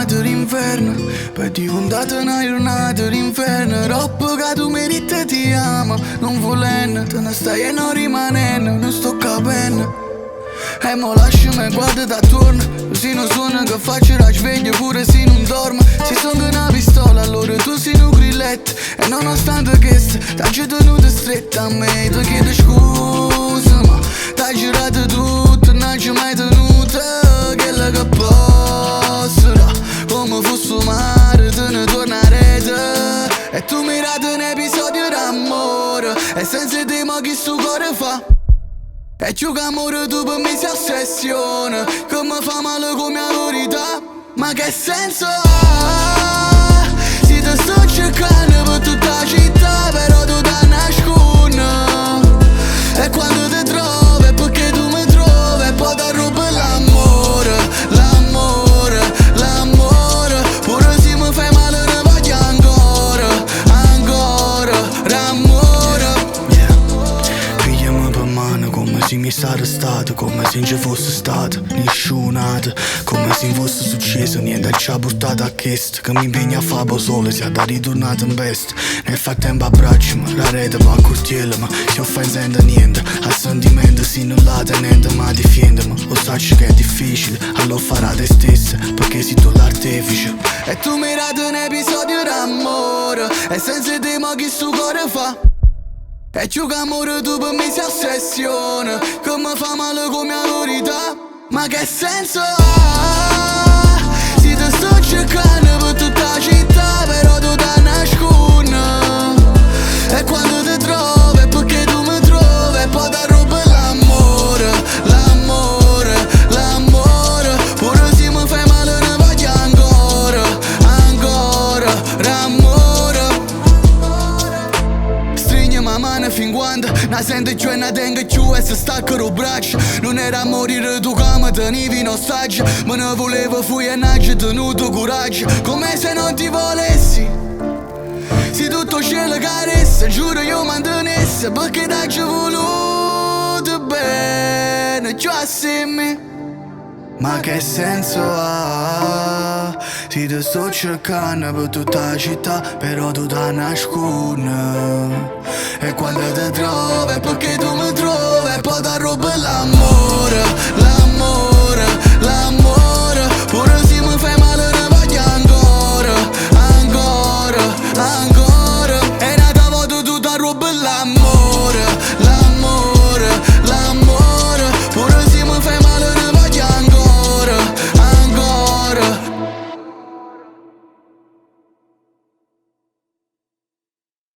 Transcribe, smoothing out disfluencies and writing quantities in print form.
giornata d'inverno, poi diventata una giornata d'inferno. Troppo che tu meriti ti amo, non volendo, te ne stai e non rimanendo, non sto capendo. E mo lasciami guarda da attorno, così non suona che faccio la sveglia pure se non dormo. Se sono una pistola allora tu sei un grilletto, e nonostante questo t'hai tenuto stretta a me. Ti chiedo scusa ma t'hai girato tutto, non ci mai tenuto quella che posso. Come fosse mare te ne tornerete, e tu mirate un episodio d'amore, e senza te ma chi sto cuore fa. E più che amore tu per me si ossessione, che mi fa male come la verità. Ma che senso ha? Se ti sto cercando per tutta la città, però tu ti nascondi. E quando ti trovi è perché tu mi trovi, e poi ti rubi l'amore, l'amore, l'amore. Pure se mi fai male ne voglio ancora, ancora, l'amore. Pigliami per mano come se mi sta arrestato, come se non ci fosse stato nessunato, come se non fosse successo niente, ci ha portato a questo, che mi impegna a fare solo, sia da ritornato in veste. Nel frattempo abbracciami, la rete va a curtiello, si offensendo niente, al sentimento si non la tenente, ma difendimi. Lo sai che è difficile, allora farà te stessa, perché sei tu l'artefice. E tu mi rati un episodio d'amore, e senza te ma chi sto cuore fa. E più che amore tu per me si ossessione, che mi fa male come la verità. Ma che senso ha? Se ti sto cercando per tutta la città, però tu ti nascondi. E quando ti trovi è perché tu mi trovi, e poi ti rubi l'amore, l'amore, l'amore. Pure se mi fai male ne voglio ancora, ancora, l'amore. Ma mano fin quando la sento più e la tengo più, e se stacco lo braccio. Non era a morire tu che mi tenevi in ostaggio, ma ne volevo fuori e non ci tenuto coraggio. Come se non ti volessi, se tutto cielo caressa, giuro io mantenesse, perché t'hai voluto bene, già assieme. Ma che senso ha? Se ti sto cercando per tutta la città, però tu ti nascondi. E quando ti trovi è perché tu mi trovi, e poi ti rubi l'amore, l'amore, l'amore. Pure se mi fai male ne voglio ancora, ancora, ancora. E nata volta tu ti rubi l'amore,